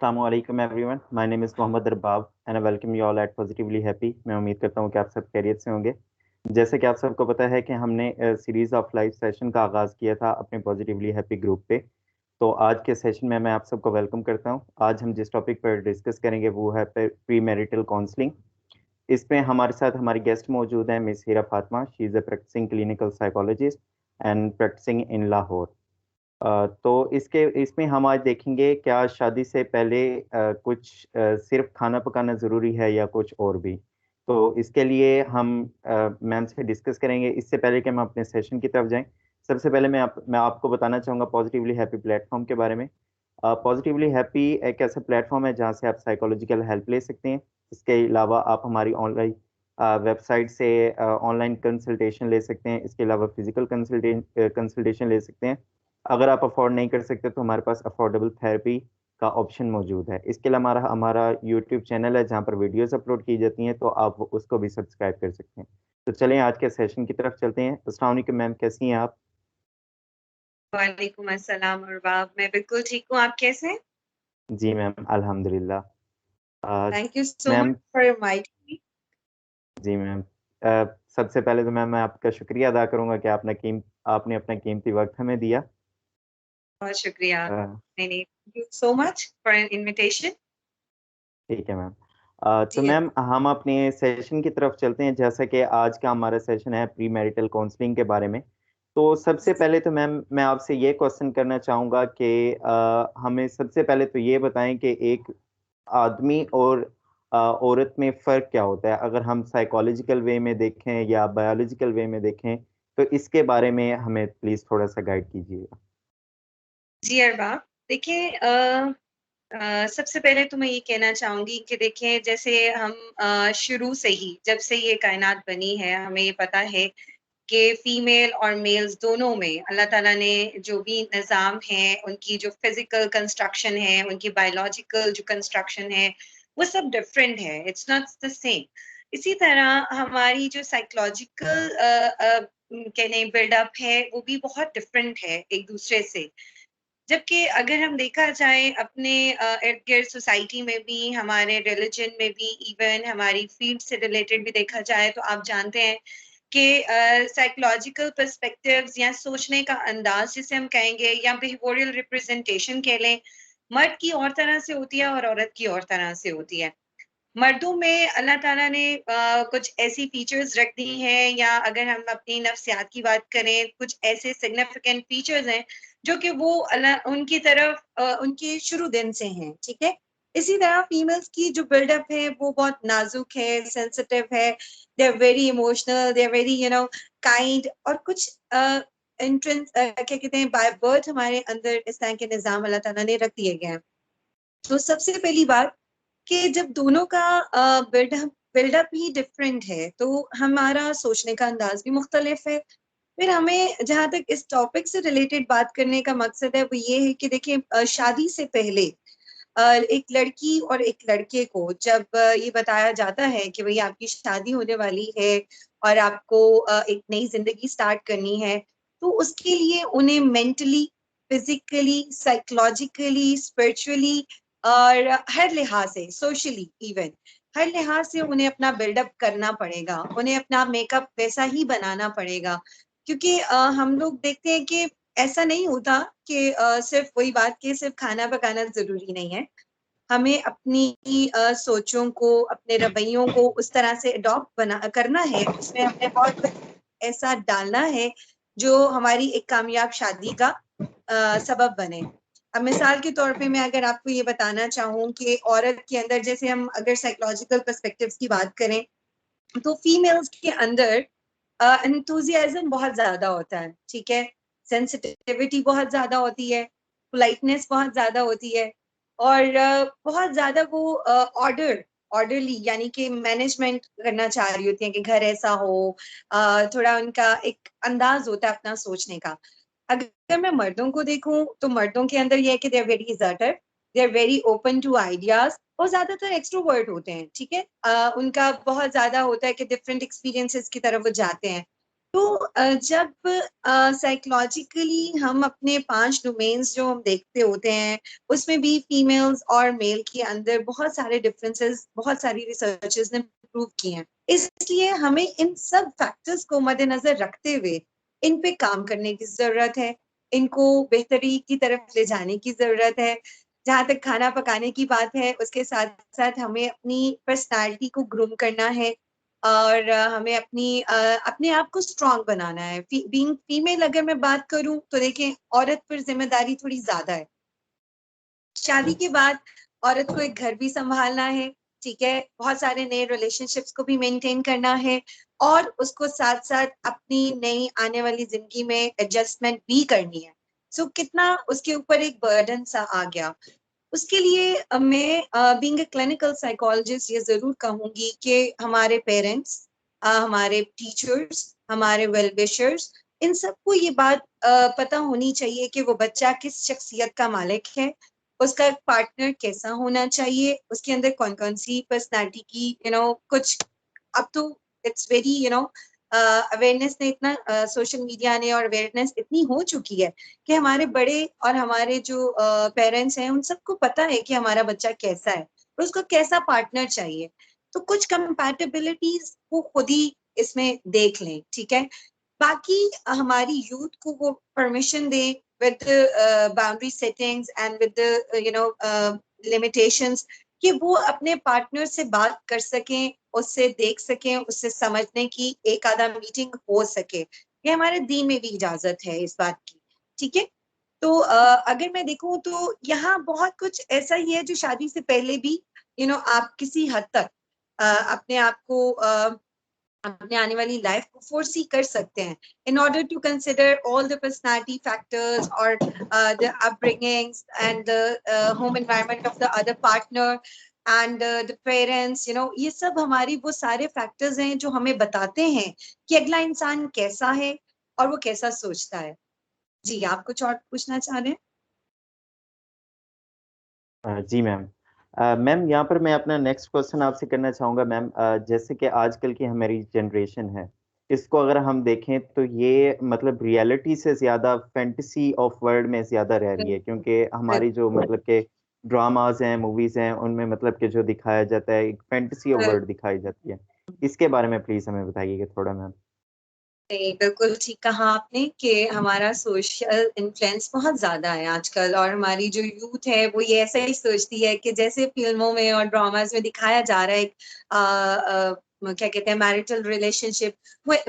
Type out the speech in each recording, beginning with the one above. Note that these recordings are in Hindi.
अस्सलामुअलैकुम everyone, my name is Mohammad Arbab and I welcome you all at Positively Happy. मैं उम्मीद करता हूँ कि आप सब खैरियत से होंगे। जैसे कि आप सबको पता है कि हमने सीरीज ऑफ लाइव सेशन का आगाज़ किया था अपने पॉजिटिवली हैप्पी ग्रुप पे। तो आज के सेशन में मैं आप सबको वेलकम करता हूँ। आज हम जिस टॉपिक पर डिस्कस करेंगे वो है प्री मैरिटल काउंसलिंग। इसमें हमारे साथ हमारी गेस्ट मौजूद हैं miss Hira Fatima. She is a practising clinical psychologist and practising in Lahore. तो इसमें हम आज देखेंगे क्या शादी से पहले सिर्फ खाना पकाना ज़रूरी है या कुछ और भी। तो इसके लिए हम मैम से डिस्कस करेंगे। इससे पहले कि हम अपने सेशन की तरफ जाएं, सबसे पहले मैं आपको बताना चाहूँगा पॉजिटिवली हैप्पी प्लेटफॉर्म के बारे में। पॉजिटिवली हैप्पी एक ऐसा प्लेटफॉर्म है जहाँ से आप साइकोलॉजिकल हेल्प ले सकते हैं। इसके अलावा आप हमारी ऑनलाइन वेबसाइट से ऑनलाइन कंसल्टेशन ले सकते हैं। इसके अलावा फिजिकल कंसल्टेशन ले सकते हैं। अगर आप अफोर्ड नहीं कर सकते तो हमारे पास अफोर्डेबल थेरेपी का ऑप्शन मौजूद है। इसके अलावा हमारा हमारा यूट्यूब चैनल है जहाँ पर वीडियोस अपलोड की जाती हैं, तो आप उसको भी सब्सक्राइब कर सकते हैं। तो चलें आज के सेशन की तरफ चलते हैं। अस्सलाम वालेकुम मैम, कैसी हैं आप? वालेकुम अस्सलाम अरबाब। मैं बिल्कुल ठीक हूँ। आप कैसे हैं? जी मैम, अल्हम्दुलिल्लाह। Thank you so much ma'am, for inviting me. जी मैम, सबसे पहले तो मैम मैं आपका शुक्रिया अदा करूंगा कि आपने अपना कीमती वक्त हमें दिया। बहुत शुक्रिया। अ, नहीं नहीं, thank you so much for invitation. ठीक है मैम। तो जी मैम हम अपने सेशन की तरफ चलते हैं। जैसा कि आज का हमारा सेशन है प्री मैरिटल काउंसलिंग के बारे में। तो सबसे पहले तो मैम मैं आपसे ये क्वेश्चन करना चाहूँगा कि हमें सबसे पहले तो ये बताएं कि एक आदमी और औरत में फ़र्क क्या होता है, अगर हम साइकोलॉजिकल वे में देखें या बायोलॉजिकल वे में देखें। तो इसके बारे में हमें प्लीज़ थोड़ा सा गाइड कीजिएगा। जी अरबाब, देखिए सबसे पहले तो मैं ये कहना चाहूंगी कि देखिए जैसे हम शुरू से ही जब से ये कायनात बनी है हमें ये पता है कि फीमेल और मेल्स दोनों में अल्लाह ताला ने जो भी निज़ाम है, उनकी जो फिजिकल कंस्ट्रक्शन है, उनकी बायोलॉजिकल जो कंस्ट्रक्शन है, वो सब डिफरेंट है। It's not the same. इसी तरह हमारी जो साइकोलॉजिकल कहने बिल्डअप है वो भी बहुत डिफरेंट है एक दूसरे से। जबकि अगर हम देखा जाए अपने इर्द गिर्द सोसाइटी में भी, हमारे रिलीजन में भी, इवन हमारी फील्ड से रिलेटेड भी देखा जाए तो आप जानते हैं कि साइकोलॉजिकल पर्सपेक्टिव्स या सोचने का अंदाज जिसे हम कहेंगे या बिहेवियरल रिप्रेजेंटेशन कह लें, मर्द की और तरह से होती है और औरत की और तरह से होती है। मर्दों में अल्लाह ताला ने कुछ ऐसी फीचर्स रख दी हैं, या अगर हम अपनी नफ्सियात की बात करें, कुछ ऐसे सिग्निफिकेंट फीचर्स हैं जो कि वो अल्लाह उनकी तरफ उनके शुरू दिन से हैं, ठीक है। इसी तरह फीमेल्स की जो बिल्डअप है वो बहुत नाजुक है, सेंसिटिव है। They are very emotional, they are very kind, और कुछ एंट्रेंस क्या कहते हैं, बाय बर्थ हमारे अंदर इस तरह के निजाम अल्लाह ताला ने रख दिए गए हैं। तो सबसे पहली बात कि जब दोनों का बिल्डअप बिल्डअप ही डिफरेंट है तो हमारा सोचने का अंदाज भी मुख्तलिफ है। फिर हमें जहां तक इस टॉपिक से रिलेटेड बात करने का मकसद है वो ये है कि देखिए शादी से पहले एक लड़की और एक लड़के को जब ये बताया जाता है कि भाई आपकी शादी होने वाली है और आपको एक नई जिंदगी स्टार्ट करनी है, तो उसके लिए उन्हें मेंटली, फिजिकली, साइकोलॉजिकली, स्पिरिचुअली और हर लिहाज से, सोशली इवन, हर लिहाज से उन्हें अपना बिल्डअप करना पड़ेगा, उन्हें अपना मेकअप वैसा ही बनाना पड़ेगा। क्योंकि हम लोग देखते हैं कि ऐसा नहीं होता कि सिर्फ वही बात कि सिर्फ खाना पकाना जरूरी नहीं है। हमें अपनी सोचों को, अपने रवैयों को उस तरह से अडॉप्ट बना करना है, उसमें हमने बहुत कुछ ऐसा डालना है जो हमारी एक कामयाब शादी का सबब बने। अब मिसाल के तौर पे मैं अगर आपको ये बताना चाहूँ कि औरत के अंदर, जैसे हम अगर साइकोलॉजिकल पर्सपेक्टिव्स की बात करें, तो फीमेल्स के अंदर एंथुजियाज्म बहुत ज्यादा होता है, ठीक है। सेंसिटिविटी बहुत ज्यादा होती है, पोलाइटनेस बहुत ज्यादा होती है, और बहुत ज्यादा वो ऑर्डरली यानी कि मैनेजमेंट करना चाह रही होती है कि घर ऐसा हो। थोड़ा उनका एक अंदाज होता है अपना सोचने का। अगर मैं मर्दों को देखूं तो मर्दों के अंदर यह है कि they are very exerted, they are very open to ideas, और ज्यादातर एक्सट्रोवर्ट होते हैं, ठीक है। उनका बहुत ज्यादा होता है कि डिफरेंट एक्सपीरियंसेस की तरफ वो जाते हैं। तो जब साइकोलॉजिकली हम अपने 5 डोमेन्स जो हम देखते होते हैं, उसमें भी फीमेल्स और मेल के अंदर बहुत सारे डिफरेंसेस, बहुत सारी रिसर्चेस ने प्रूव किए हैं। इसलिए हमें इन सब फैक्टर्स को मद्देनजर रखते हुए इन पे काम करने की जरूरत है, इनको बेहतरी की तरफ ले जाने की जरूरत है। जहाँ तक खाना पकाने की बात है, उसके साथ साथ हमें अपनी पर्सनालिटी को ग्रूम करना है और हमें अपने आप को स्ट्रांग बनाना है। बीइंग फीमेल अगर मैं बात करूं तो देखें, औरत पर जिम्मेदारी थोड़ी ज्यादा है। शादी के बाद औरत को एक घर भी संभालना है, ठीक है, बहुत सारे नए रिलेशनशिप्स को भी मेंटेन करना है और उसको साथ साथ अपनी नई आने वाली जिंदगी में एडजस्टमेंट भी करनी है। सो कितना उसके ऊपर एक बर्डन सा आ गया। उसके लिए मैं बीइंग ए क्लिनिकल साइकोलॉजिस्ट ये जरूर कहूंगी कि हमारे पेरेंट्स, हमारे टीचर्स, हमारे वेल विशर्स, इन सबको ये बात पता होनी चाहिए कि वो बच्चा किस शख्सियत का मालिक है, उसका पार्टनर कैसा होना चाहिए, उसके अंदर कौन कौन सी पर्सनालिटी की कुछ। अब तो इट्स वेरी अवेयरनेस ने इतना, सोशल मीडिया ने और अवेयरनेस इतनी हो चुकी है कि हमारे बड़े और हमारे जो पेरेंट्स हैं उन सबको पता है कि हमारा बच्चा कैसा है और उसको कैसा पार्टनर चाहिए। तो कुछ कंपैटिबिलिटीज वो खुद ही इसमें देख लें, ठीक है। बाकी हमारी यूथ को वो permission they with boundary settings and with limitations, कि वो अपने पार्टनर से बात कर सकें, उससे देख सकें, उससे समझने की एक आधा मीटिंग हो सके। ये हमारे दीन में भी इजाजत है इस बात की, ठीक है। तो अगर मैं देखूं तो यहाँ बहुत कुछ ऐसा ही है जो शादी से पहले भी आप किसी हद तक अपने आप को अपने आने वाली लाइफ को फोर्सी कर सकते हैं, in order to consider all the personality factors और the upbringings and the home environment of the other partner and the parents. ये सब हमारी वो सारे फैक्टर्स हैं जो हमें बताते हैं कि अगला इंसान कैसा है और वो कैसा सोचता है। जी, आप कुछ और पूछना चाह रहे हैं? जी मैम। मैम यहाँ पर मैं अपना नेक्स्ट क्वेश्चन आपसे करना चाहूँगा मैम। जैसे कि आजकल की हमारी जनरेशन है, इसको अगर हम देखें तो ये मतलब रियलिटी से ज़्यादा फैंटेसी ऑफ वर्ल्ड में ज़्यादा रह रही है, क्योंकि हमारी जो मतलब के ड्रामाज हैं, मूवीज़ हैं, उनमें मतलब कि जो दिखाया जाता है एक फैंटेसी ऑफ वर्ल्ड दिखाई जाती है। इसके बारे में प्लीज़ हमें बताइएगा थोड़ा मैम। नहीं, बिल्कुल ठीक कहा आपने कि हमारा सोशल इन्फ्लुएंस बहुत ज्यादा है आजकल, और हमारी जो यूथ है वो ये ऐसा ही सोचती है कि जैसे फिल्मों में और ड्रामास में दिखाया जा रहा है एक क्या कहते हैं मैरिटल रिलेशनशिप,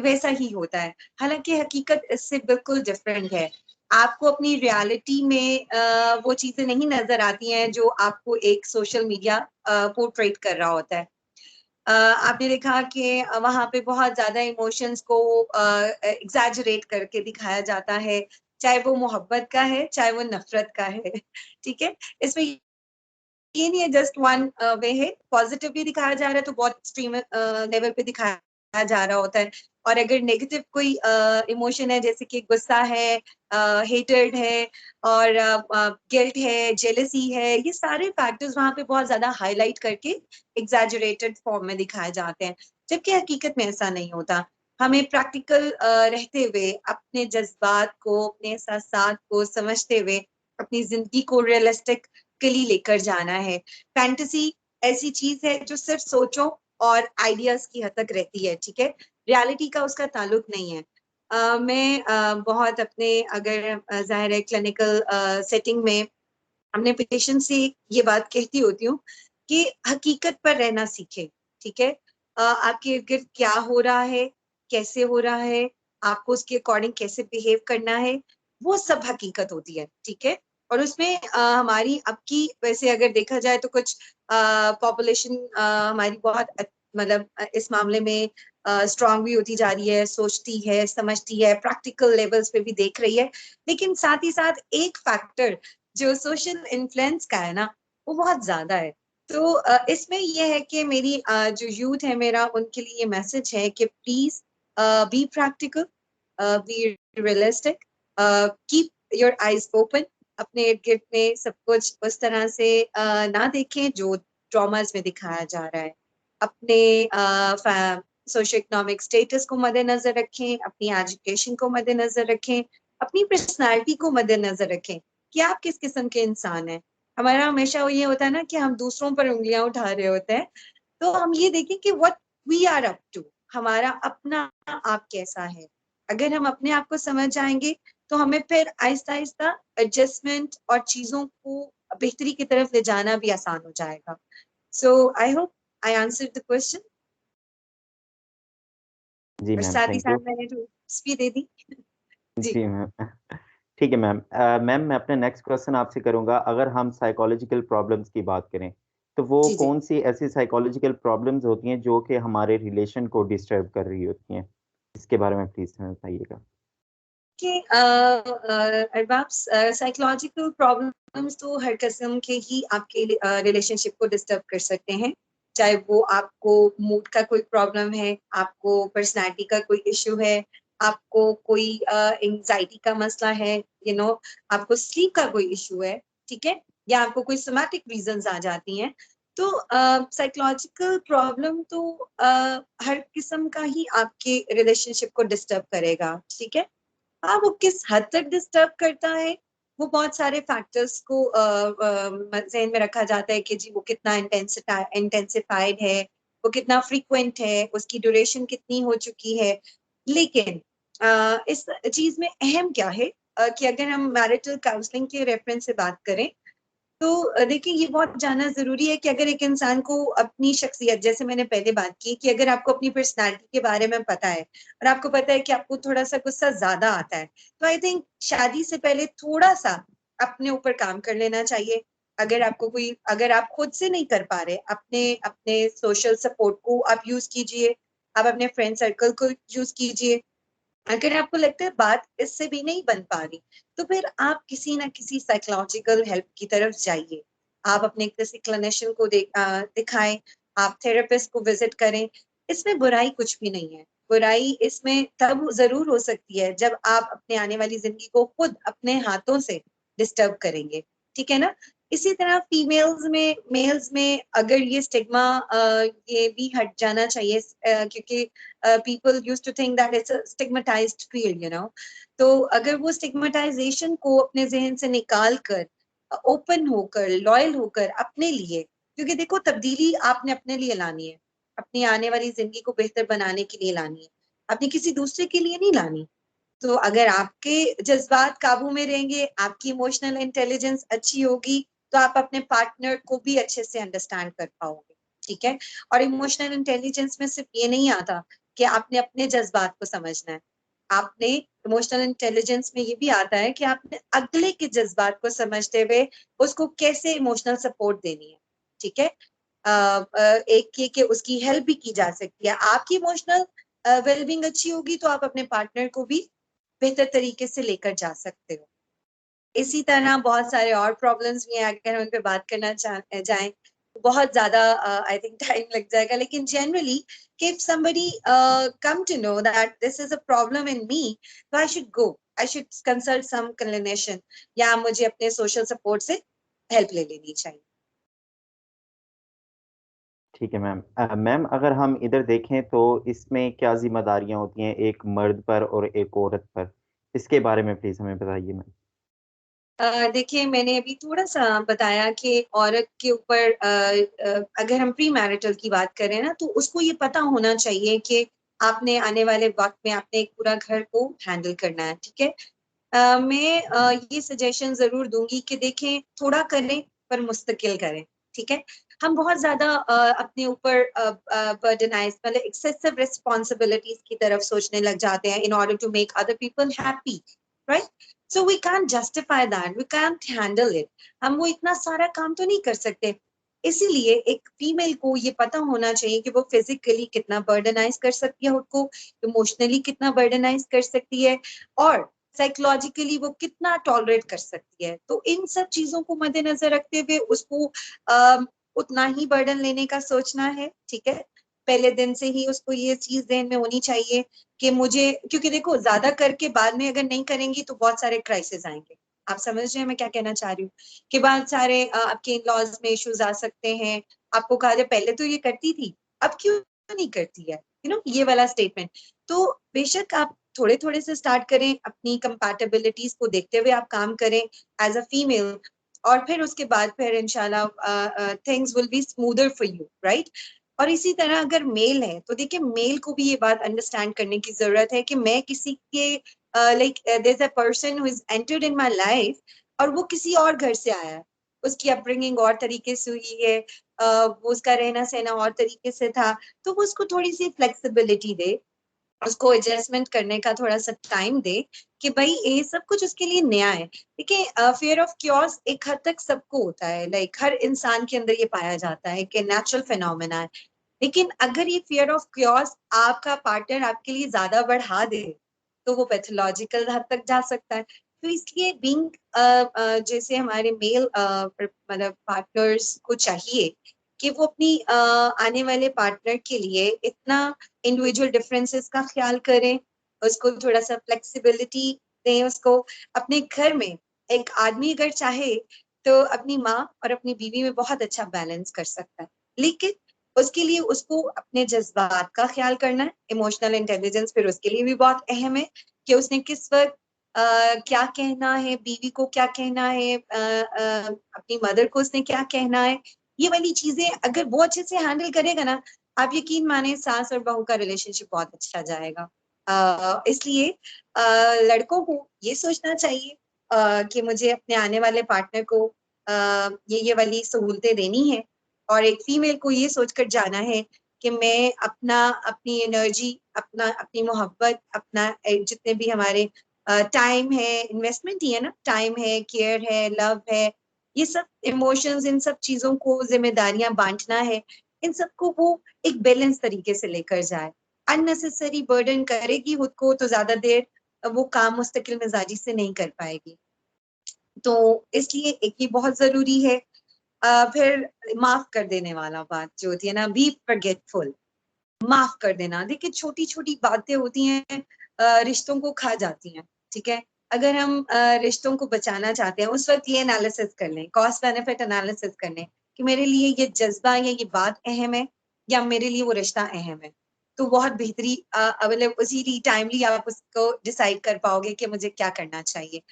वैसा ही होता है। हालांकि हकीकत इससे बिल्कुल डिफरेंट है। आपको अपनी रियलिटी में वो चीजें नहीं नजर आती हैं जो आपको एक सोशल मीडिया पोर्ट्रेट कर रहा होता है। आपने देखा कि वहां पे बहुत ज्यादा इमोशंस को एग्जैजरेट करके दिखाया जाता है, चाहे वो मोहब्बत का है चाहे वो नफरत का है। ठीक है, इसमें ये नहीं है जस्ट वन वे है, पॉजिटिव भी दिखाया जा रहा है तो बहुत एक्सट्रीम लेवल पे दिखाया जा रहा होता है, और अगर नेगेटिव कोई इमोशन है जैसे कि गुस्सा है, हेटर्ड है और गिल्ट है, जेलसी है, ये सारे फैक्टर्स वहां पे बहुत ज्यादा हाईलाइट करके एग्जैजरेटेड फॉर्म में दिखाए जाते हैं, जबकि हकीकत में ऐसा नहीं होता। हमें प्रैक्टिकल रहते हुए अपने जज्बात को, अपने एहसासात को समझते हुए अपनी जिंदगी को रियलिस्टिक के लिए लेकर जाना है। फैंटेसी ऐसी चीज है जो सिर्फ सोचों और आइडियाज की हद तक रहती है, ठीक है, रियलिटी का उसका ताल्लुक नहीं है। मैं बहुत अपने अगर जाहिर है क्लिनिकल सेटिंग में अपने पेशेंट से ये बात कहती होती हूँ कि हकीकत पर रहना सीखे, ठीक है। आपके इर्द गिर्द क्या हो रहा है, कैसे हो रहा है, आपको उसके अकॉर्डिंग कैसे बिहेव करना है, वो सब हकीकत होती है, ठीक है। और उसमें हमारी अब की वैसे अगर देखा जाए तो कुछ पॉपुलेशन हमारी बहुत मतलब इस मामले में स्ट्रांग भी होती जा रही है, सोचती है, समझती है, प्रैक्टिकल लेवल्स पे भी देख रही है। लेकिन साथ ही साथ एक फैक्टर जो सोशल इन्फ्लुएंस का है ना, वो बहुत ज्यादा है। तो इसमें ये है कि मेरी जो यूथ है मेरा, उनके लिए ये मैसेज है कि please be practical, be realistic, keep your eyes open, अपने इर्द गिर्द में सब कुछ उस तरह से ना देखें जो ड्रामास में दिखाया जा रहा है। अपने सोशो इकोनॉमिक स्टेटस को मद्देनजर रखें, अपनी एजुकेशन को मद्देनजर रखें, अपनी पर्सनालिटी को मद्देनजर रखें कि आप किस किस्म के इंसान हैं। हमारा हमेशा ये होता है ना कि हम दूसरों पर उंगलियां उठा रहे होते हैं, तो हम ये देखें कि what we are up to, हमारा अपना आप कैसा है। अगर हम अपने आप को समझ जाएंगे तो हमें फिर आहिस्ता आहिस्ता एडजस्टमेंट और चीजों को बेहतरी की तरफ ले जाना भी आसान हो जाएगा। So I hope I answer the question, जी और मैम, साथ ही थैंक साथ यू। मैंने टिप्स भी दे दी। जी जी मैम। ठीक है मैम। मैम, मैं अपने नेक्स्ट क्वेश्चन आपसे करूंगा। अगर हम साइकोलॉजिकल प्रॉब्लम्स की बात करें, तो वो जी जी। कौन सी ऐसी साइकोलॉजिकल प्रॉब्लम्स होती हैं जो कि हमारे रिलेशन को डिस्टर्ब कर रही होती हैं? इसके बारे में प्लीज हमें बताइएगा। कि अरबाब, साइकोलॉजिकल प्रॉब्लम्स तो हर किस्म के ही आपके रिलेशनशिप को डिस्टर्ब कर सकते हैं। चाहे वो आपको मूड का कोई प्रॉब्लम है, आपको पर्सनालिटी का कोई इशू है, आपको कोई एंजाइटी का मसला है, आपको स्लीप का कोई इशू है, ठीक है, या आपको कोई सोमैटिक रीजंस आ जाती हैं। तो साइकोलॉजिकल प्रॉब्लम तो हर किस्म का ही आपके रिलेशनशिप को डिस्टर्ब करेगा, ठीक है। हाँ, वो किस हद तक डिस्टर्ब करता है, वो बहुत सारे फैक्टर्स को ज़हन में रखा जाता है कि जी वो कितना इंटेंसिफाइड है, वो कितना फ्रीक्वेंट है, उसकी ड्यूरेशन कितनी हो चुकी है। लेकिन इस चीज में अहम क्या है, कि अगर हम मैरिटल काउंसलिंग के रेफरेंस से बात करें, तो देखिए ये बहुत जानना जरूरी है कि अगर एक इंसान को अपनी शख्सियत, जैसे मैंने पहले बात की कि अगर आपको अपनी पर्सनालिटी के बारे में पता है और आपको पता है कि आपको थोड़ा सा गुस्सा ज्यादा आता है, तो आई थिंक शादी से पहले थोड़ा सा अपने ऊपर काम कर लेना चाहिए। अगर आप खुद से नहीं कर पा रहे, अपने अपने सोशल सपोर्ट को आप यूज कीजिए, आप अपने फ्रेंड सर्कल को यूज कीजिए। अगर आपको लगता है बात इससे भी नहीं बन पा रही, तो फिर आप किसी ना किसी साइकोलॉजिकल हेल्प की तरफ जाइए। आप अपने किसी क्लिनिशियन को दिखाएं, आप थेरेपिस्ट को विजिट करें। इसमें बुराई कुछ भी नहीं है। बुराई इसमें तब जरूर हो सकती है जब आप अपने आने वाली जिंदगी को खुद अपने हाथों से डिस्टर्ब करेंगे, ठीक है ना। इसी तरह फीमेल्स में, मेल्स में अगर ये स्टिग्मा, ये भी हट जाना चाहिए, क्योंकि people used to think that it's a stigmatized field, तो अगर वो स्टिग्मेटाइजेशन को अपने जहन से निकाल कर ओपन होकर, लॉयल होकर अपने लिए, क्योंकि देखो तब्दीली आपने अपने लिए लानी है, अपनी आने वाली जिंदगी को बेहतर बनाने के लिए लानी है, अपनी किसी दूसरे के लिए नहीं लानी। तो अगर आपके जज्बात काबू में रहेंगे, आपकी इमोशनल इंटेलिजेंस अच्छी होगी, तो आप अपने पार्टनर को भी अच्छे से अंडरस्टैंड कर पाओगे, ठीक है। और इमोशनल इंटेलिजेंस में सिर्फ ये नहीं आता कि आपने अपने जज्बात को समझना है, आपने इमोशनल इंटेलिजेंस में ये भी आता है कि आपने अगले के जज्बात को समझते हुए उसको कैसे इमोशनल सपोर्ट देनी है, ठीक है। एक ये कि उसकी हेल्प भी की जा सकती है। आपकी इमोशनल वेलबींग अच्छी होगी तो आप अपने पार्टनर को भी बेहतर तरीके से लेकर जा सकते हो। इसी तरह बहुत सारे और प्रॉब्लम्स भी हैं, अगर हम उन पे बात करना जाएं तो बहुत ज्यादा आई थिंक टाइम लग जाएगा, लेकिन जनरली कि if somebody come to know that this is a problem in me, so I should consult some clinician, या मुझे अपने सोशल सपोर्ट से हेल्प ले लेनी चाहिए। ठीक है मैम। मैम, अगर हम इधर देखें तो इसमें क्या जिम्मेदारियां होती हैं एक मर्द पर और एक औरत पर? इसके बारे में प्लीज हमें बताइए मैम। देखिए मैंने अभी थोड़ा सा बताया कि औरत के ऊपर अगर हम प्री मैरिटल की बात करें ना, तो उसको ये पता होना चाहिए कि आपने आने वाले वक्त में आपने एक पूरा घर को हैंडल करना है, ठीक है। मैं ये सजेशन जरूर दूंगी कि देखें, थोड़ा करें पर मुस्तकिल करें, ठीक है। हम बहुत ज्यादा अपने ऊपर बर्डनाइज, मतलब एक्सेसिव रिस्पॉन्सिबिलिटीज की तरफ सोचने लग जाते हैं in order to make other people happy, right. So we can justify that, we can handle it. हम वो इतना सारा काम तो नहीं कर सकते। इसीलिए एक फीमेल को ये पता होना चाहिए कि वो फिजिकली कितना बर्डनाइज कर सकती है खुद को, इमोशनली कितना बर्डनाइज कर सकती है, और साइकोलॉजिकली वो कितना टॉलरेट कर सकती है। तो इन सब चीजों को मद्देनजर रखते हुए उसको उतना ही बर्डन लेने का सोचना है, ठीक है। पहले दिन से ही उसको ये चीज ध्यान में होनी चाहिए कि मुझे, क्योंकि देखो ज्यादा करके बाद में अगर नहीं करेंगी तो बहुत सारे क्राइसिस आएंगे। आप समझ रहे हैं मैं क्या कहना चाह रही हूँ, कि बहुत सारे आपके इन लॉज में इश्यूज आ सकते हैं। आपको कहा जाए पहले तो ये करती थी, अब क्यों नहीं करती है, ये वाला स्टेटमेंट। तो बेशक आप थोड़े थोड़े से स्टार्ट करें, अपनी कंपैटिबिलिटीज को देखते हुए आप काम करें एज अ फीमेल, और फिर उसके बाद फिर इंशाल्लाह things will be smoother for you, right. और इसी तरह अगर मेल है तो देखिए मेल को भी ये बात अंडरस्टैंड करने की जरूरत है कि मैं किसी के like there is a person who is entered in my life और वो किसी और घर से आया है, उसकी अपब्रिंगिंग और तरीके से हुई है, वो उसका रहना सहना और तरीके से था, तो वो उसको थोड़ी सी फ्लेक्सिबिलिटी दे, उसको एडजस्टमेंट करने का थोड़ा सा टाइम दे कि भाई ये सब कुछ उसके लिए नया है। देखिए फियर ऑफ क्योर्स एक हद तक सबको होता है, लाइक हर इंसान के अंदर ये पाया जाता है कि नेचुरल फिनोमेना है। लेकिन अगर ये फियर ऑफ क्योर्स आपका पार्टनर आपके लिए ज्यादा बढ़ा दे तो वो पैथोलॉजिकल हद तक जा सकता है। तो इसलिए बीइंग जैसे हमारे मेल मतलब पार्टनर्स को चाहिए कि वो अपनी आने वाले पार्टनर के लिए इतना इंडिविजुअल डिफरेंसेस का ख्याल करें, उसको थोड़ा सा फ्लेक्सिबिलिटी दें, उसको अपने घर में एक आदमी अगर चाहे तो अपनी माँ और अपनी बीवी में बहुत अच्छा बैलेंस कर सकता है, लेकिन उसके लिए उसको अपने जज्बात का ख्याल करना है। इमोशनल इंटेलिजेंस फिर उसके लिए भी बहुत अहम है कि उसने किस वक्त क्या कहना है, बीवी को क्या कहना है, अपनी मदर को उसने क्या कहना है। ये वाली चीजें अगर वो अच्छे से हैंडल करेगा ना, आप यकीन माने सास और बहू का रिलेशनशिप बहुत अच्छा जाएगा। इसलिए लड़कों को ये सोचना चाहिए कि मुझे अपने आने वाले पार्टनर को ये वाली सहूलतें देनी है, और एक फीमेल को ये सोचकर जाना है कि मैं अपनी एनर्जी, अपनी मोहब्बत, अपना जितने भी हमारे टाइम है, इन्वेस्टमेंट ही है ना, टाइम है, केयर है, लव है, ये सब इमोशंस, इन सब चीजों को जिम्मेदारियां बांटना है, इन सबको वो एक बैलेंस तरीके से लेकर जाए। अननेसेसरी बर्डन करेगी खुद को तो ज्यादा देर वो काम मुस्तकिल मिजाजी से नहीं कर पाएगी। तो इसलिए एक ये बहुत जरूरी है। फिर माफ कर देने वाला बात जो होती है ना, बी फॉरगेटफुल, माफ कर देना। देखिए छोटी छोटी बातें होती हैं, रिश्तों को खा जाती हैं, ठीक है। अगर हम रिश्तों को बचाना चाहते हैं उस वक्त ये एनालिसिस कर लें, कॉस्ट बेनिफिट एनालिसिस कर लें कि मेरे लिए ये जज्बा या ये बात अहम है या मेरे लिए वो रिश्ता अहम है, तो बहुत बेहतरी मतलब उसी टाइमली आप उसको डिसाइड कर पाओगे कि मुझे क्या करना चाहिए।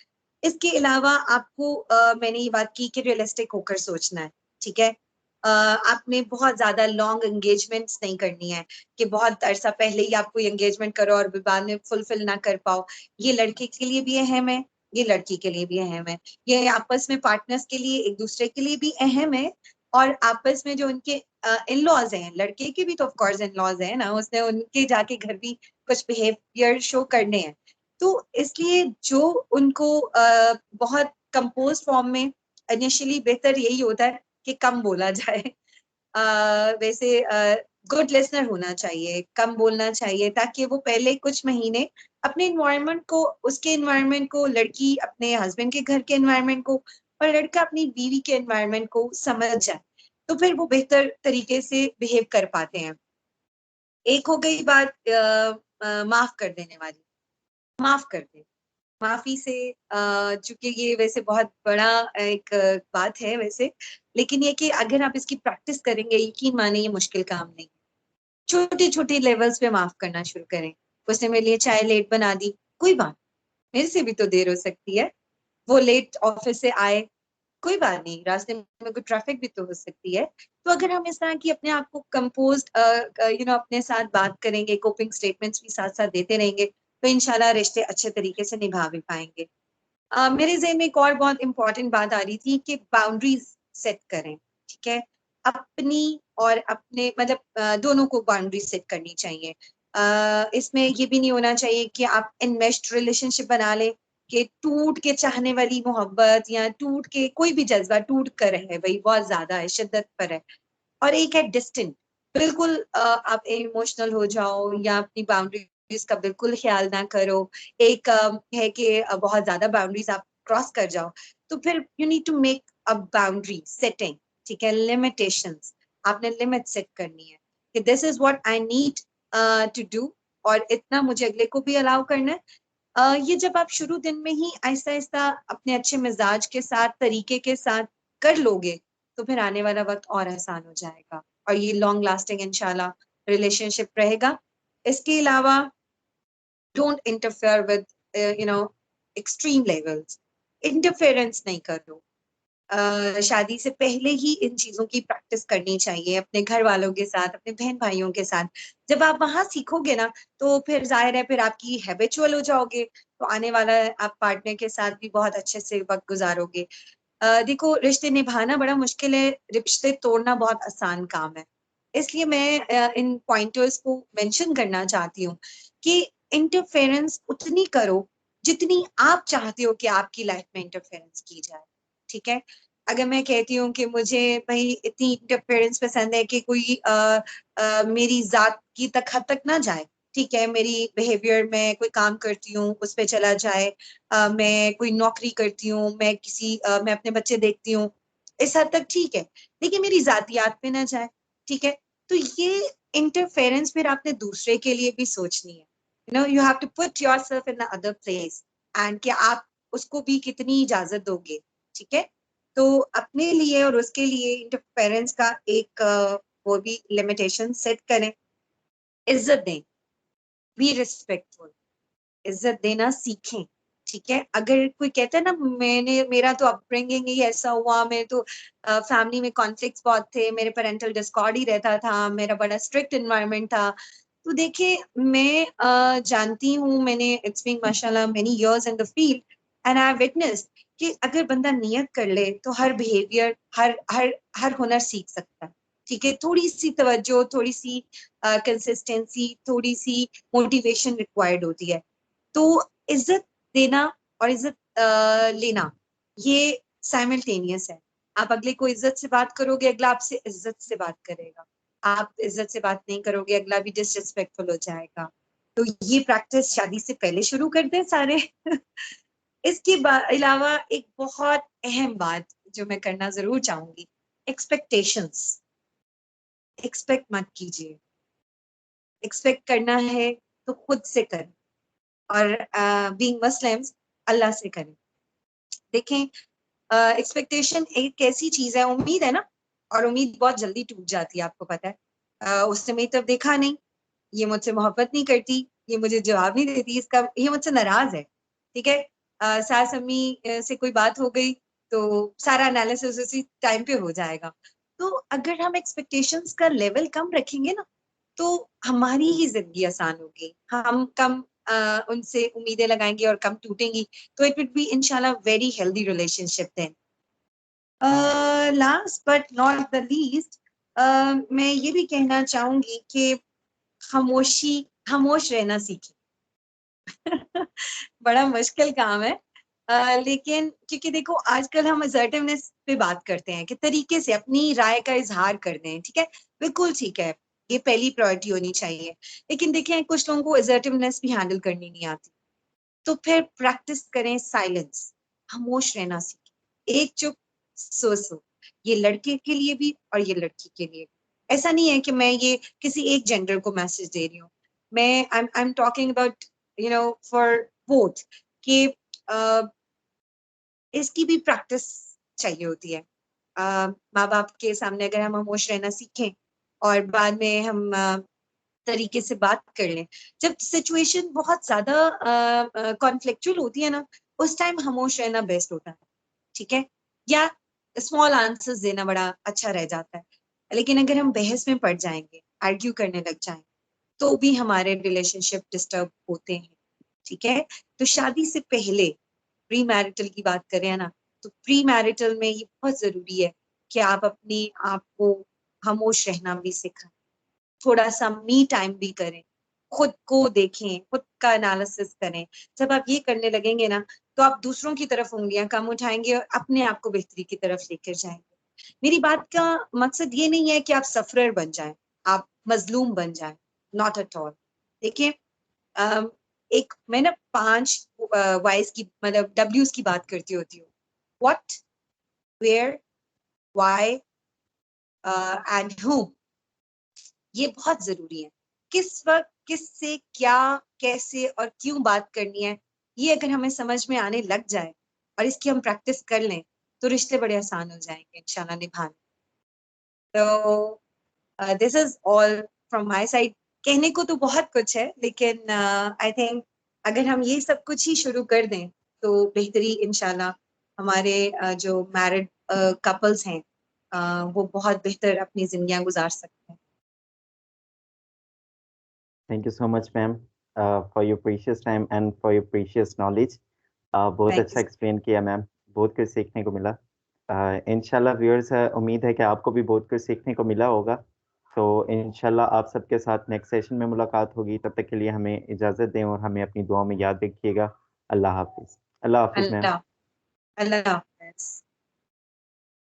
इसके अलावा आपको मैंने ये बात की कि रियलिस्टिक होकर सोचना है, ठीक है। आपने बहुत ज्यादा लॉन्ग एंगेजमेंट्स नहीं करनी है कि बहुत अरसा पहले ही आप कोई एंगेजमेंट करो और बाद में फुलफिल ना कर पाओ। ये लड़के के लिए भी अहम है, ये लड़की के लिए भी अहम है, ये आपस में पार्टनर्स के लिए एक दूसरे के लिए भी अहम है, और आपस में जो उनके इन लॉज हैं, लड़के के भी तो ऑफ कोर्स इन लॉज हैं ना, उसने उनके जाके घर भी कुछ बिहेवियर शो करने हैं। तो इसलिए जो उनको बहुत कंपोज फॉर्म में इनिशियली बेहतर यही होता है कि कम बोला जाए। वैसे गुड लिसनर होना चाहिए, कम बोलना चाहिए, ताकि वो पहले कुछ महीने अपने इन्वायरमेंट को, उसके इन्वायरमेंट को, लड़की अपने हस्बैंड के घर के इन्वायरमेंट को और लड़का अपनी बीवी के इन्वायरमेंट को समझ जाए, तो फिर वो बेहतर तरीके से बिहेव कर पाते हैं। एक हो गई बात माफ कर देने वाली, माफ कर दे। माफी से चूंकि ये वैसे बहुत बड़ा एक बात है वैसे, लेकिन ये कि अगर आप इसकी प्रैक्टिस करेंगे, यकीन माने ये मुश्किल काम नहीं। छोटे छोटे लेवल्स पे माफ करना शुरू करें। उसने मेरे लिए चाय लेट बना दी, कोई बात, मेरे से भी तो देर हो सकती है। वो लेट ऑफिस से आए, कोई बात नहीं, रास्ते में कोई ट्रैफिक भी तो हो सकती है। तो अगर हम इस तरह की अपने आप को कंपोज अपने साथ बात करेंगे, कोपिंग स्टेटमेंट्स भी साथ साथ देते रहेंगे, तो इंशाल्लाह रिश्ते अच्छे तरीके से निभा भी पाएंगे। मेरे ज़हन में एक और बहुत इंपॉर्टेंट बात आ रही थी कि बाउंड्रीज सेट करें, ठीक है। अपनी और अपने मतलब दोनों को बाउंड्रीज सेट करनी चाहिए। इसमें ये भी नहीं होना चाहिए कि आप इनमेश्ड रिलेशनशिप बना लें कि टूट के चाहने वाली मोहब्बत या टूट के कोई भी जज्बा टूट कर है, वही बहुत ज्यादा है, शिद्दत पर है। और एक है डिस्टेंट, बिल्कुल आप इमोशनल हो जाओ या अपनी बाउंड्रीज का बिल्कुल ख्याल ना करो। एक है कि बहुत ज्यादा बाउंड्रीज आप क्रॉस कर जाओ, तो फिर you need to make a boundary setting, ठीक है, लिमिटेशंस। आपने लिमिट सेट करनी है कि this is what I need to do, और इतना मुझे अगले को भी अलाउ करना है। ये जब आप शुरू दिन में ही आहिस्ता आहिस्ता अपने अच्छे मिजाज के साथ, तरीके के साथ कर लोगे, तो फिर आने वाला वक्त और आसान हो जाएगा और ये लॉन्ग लास्टिंग इंशाल्लाह रिलेशनशिप रहेगा। इसके अलावा don't interfere with you know extreme levels, interference नहीं करो। शादी से पहले ही इन चीजों की प्रैक्टिस करनी चाहिए अपने घर वालों के साथ, अपने बहन भाइयों के साथ। जब आप वहां सीखोगे ना तो फिर जाहिर है फिर आपकी हैबिचुअल हो जाओगे, तो आने वाला आप पार्टनर के साथ भी बहुत अच्छे से वक्त गुजारोगे। देखो, रिश्ते निभाना बड़ा मुश्किल है, रिश्ते तोड़ना बहुत आसान काम है। इसलिए मैं इन पॉइंटर्स को मेंशन करना चाहती हूँ कि इंटरफेरेंस उतनी करो जितनी आप चाहते हो कि आपकी लाइफ में इंटरफेरेंस की जाए। ठीक है, अगर मैं कहती हूँ कि मुझे भाई इतनी इंटरफेरेंस पसंद है कि कोई मेरी जात की तक हद तक ना जाए, ठीक है, मेरी बिहेवियर में कोई काम करती हूँ उस पर चला जाए, मैं कोई नौकरी करती हूँ, मैं अपने बच्चे देखती हूँ, इस हद तक ठीक है, लेकिन मेरी जातियात पे ना जाए। ठीक है, तो ये इंटरफेरेंस फिर आपने दूसरे के लिए भी सोचनी है। You have to put yourself in the other place, and कि आप उसको भी कितनी इजाजत दोगे। ठीक है, तो अपने लिए और उसके लिए इंटरफेरेंस का एक वो भी लिमिटेशन सेट करें। इज्जत दें, बी रिस्पेक्टफुल, इज्जत देना सीखें। ठीक है, अगर कोई कहता है ना मेरा तो अपब्रिंगिंग ही ऐसा हुआ, मेरे तो फैमिली में कॉन्फ्लिक्ट्स बहुत थे, मेरे पेरेंटल डिस्कॉर्ड ही रहता था, मेरा बड़ा स्ट्रिक्ट एनवायरनमेंट था। तो देखिए, मैं जानती हूँ, मैंने इट्स बीन माशाल्लाह many years in the field, and I have witnessed कि अगर बंदा नियत कर ले तो हर बिहेवियर, हर हर हर हुनर सीख सकता है। ठीक है, थोड़ी सी तवज्जो, थोड़ी सी कंसिस्टेंसी, थोड़ी सी मोटिवेशन रिक्वायर्ड होती है। तो इज्जत देना और इज्जत लेना, ये साइमल्टेनियस है। आप अगले को इज्जत से बात करोगे, अगला आपसे इज्जत से बात करेगा। आप इज्जत से बात नहीं करोगे, अगला भी डिसरिस्पेक्टफुल हो जाएगा। तो ये प्रैक्टिस शादी से पहले शुरू कर दें सारे। इसके अलावा एक बहुत अहम बात जो मैं करना जरूर चाहूंगी, एक्सपेक्टेशंस। एक्सपेक्ट मत कीजिए, एक्सपेक्ट करना है तो खुद से करें, और बीइंग मुस्लिम्स अल्लाह से करें। देखें, एक्सपेक्टेशन एक ऐसी चीज है, उम्मीद है ना, और उम्मीद बहुत जल्दी टूट जाती है, आपको पता है। उसने मेरी तरफ देखा नहीं, ये मुझसे मोहब्बत नहीं करती, ये मुझे जवाब नहीं देती, इसका ये मुझसे नाराज है। ठीक है, सास अम्मी से कोई बात हो गई तो सारा एनालिसिस उसी टाइम पे हो जाएगा। तो अगर हम एक्सपेक्टेशंस का लेवल कम रखेंगे ना, तो हमारी ही जिंदगी आसान होगी, हम कम उनसे उम्मीदें लगाएंगे और कम टूटेंगी। तो इट विल बी इंशाल्लाह very healthy relationship then. Last but not the least, मैं ये भी कहना चाहूंगी कि खामोशी खामोश रहना सीखें। बड़ा मुश्किल काम है, लेकिन क्योंकि देखो आजकल हम असर्टिवनेस पे बात करते हैं कि तरीके से अपनी राय का इजहार कर दें। ठीक है, बिल्कुल ठीक है, ये पहली प्रायोरिटी होनी चाहिए। लेकिन देखें, कुछ लोगों को असर्टिवनेस भी हैंडल करनी नहीं आती, तो फिर प्रैक्टिस करें साइलेंस, खामोश रहना सीखें, एक चुप सो सो। ये लड़के के लिए भी और ये लड़की के लिए भी। ऐसा नहीं है कि मैं ये किसी एक जेंडर को मैसेज दे रही हूँ, मैं I am talking about for both, कि इसकी भी प्रैक्टिस चाहिए होती है। माँ बाप के सामने अगर हम खामोश रहना सीखें और बाद में हम तरीके से बात कर लें, जब सिचुएशन बहुत ज्यादा कॉन्फ्लिक्चुअल होती है ना, उस टाइम खामोश रहना बेस्ट होता है। ठीक है, या स्मॉल आंसर्स देना बड़ा अच्छा रह जाता है। लेकिन अगर हम बहस में पड़ जाएंगे, आर्ग्यू करने लग जाएंगे, तो भी हमारे रिलेशनशिप डिस्टर्ब होते हैं। ठीक है, तो शादी से पहले प्री मैरिटल की बात करें ना, तो प्री मैरिटल में ये बहुत जरूरी है कि आप अपने आप को खामोश रहना भी सिखाएं, थोड़ा सा मी टाइम भी करें, खुद को देखें, खुद का एनालिसिस करें। जब आप ये करने लगेंगे ना, तो आप दूसरों की तरफ उंगलियां कम उठाएंगे और अपने आप को बेहतरी की तरफ लेकर जाएंगे। मेरी बात का मकसद ये नहीं है कि आप सफरर बन जाएं, आप मजलूम बन जाएं, नॉट एट ऑल। देखिए, एक मैं ना 5 वाइज की, मतलब डब्ल्यूज की बात करती होती हूँ। What, where, why and whom. ये बहुत जरूरी है। किस वक्त किससे क्या, कैसे और क्यों बात करनी है, ये अगर हमें समझ में आने लग जाए और इसकी हम प्रैक्टिस कर लें, तो रिश्ते बड़े आसान हो जाएंगे इंशाल्लाह निभाने। तो this is all from my side. कहने को तो बहुत कुछ है, लेकिन आई थिंक अगर हम ये सब कुछ ही शुरू कर दें तो बेहतरी इंशाल्लाह हमारे जो मैरिड कपल्स हैं वो बहुत बेहतर अपनी जिंदगियां गुजार सकते हैं। Thank you so much ma'am for your precious time and for your precious knowledge. बहुत थैंक यू। अच्छा एक्सप्लेन किया मैम, बहुत कुछ सीखने को मिला। इंशाल्लाह व्यूअर्स, उम्मीद है कि आपको भी बहुत कुछ सीखने को मिला होगा। तो इंशाल्लाह आप सबके साथ नेक्स्ट सेशन में मुलाकात होगी। तब तक के लिए हमें इजाज़त दें और हमें अपनी दुआ में याद रखिएगा। अल्लाह हाफिज़। अल्लाह हाफिज़ मैम। अल्लाह अल्लाह हाफ़िज़।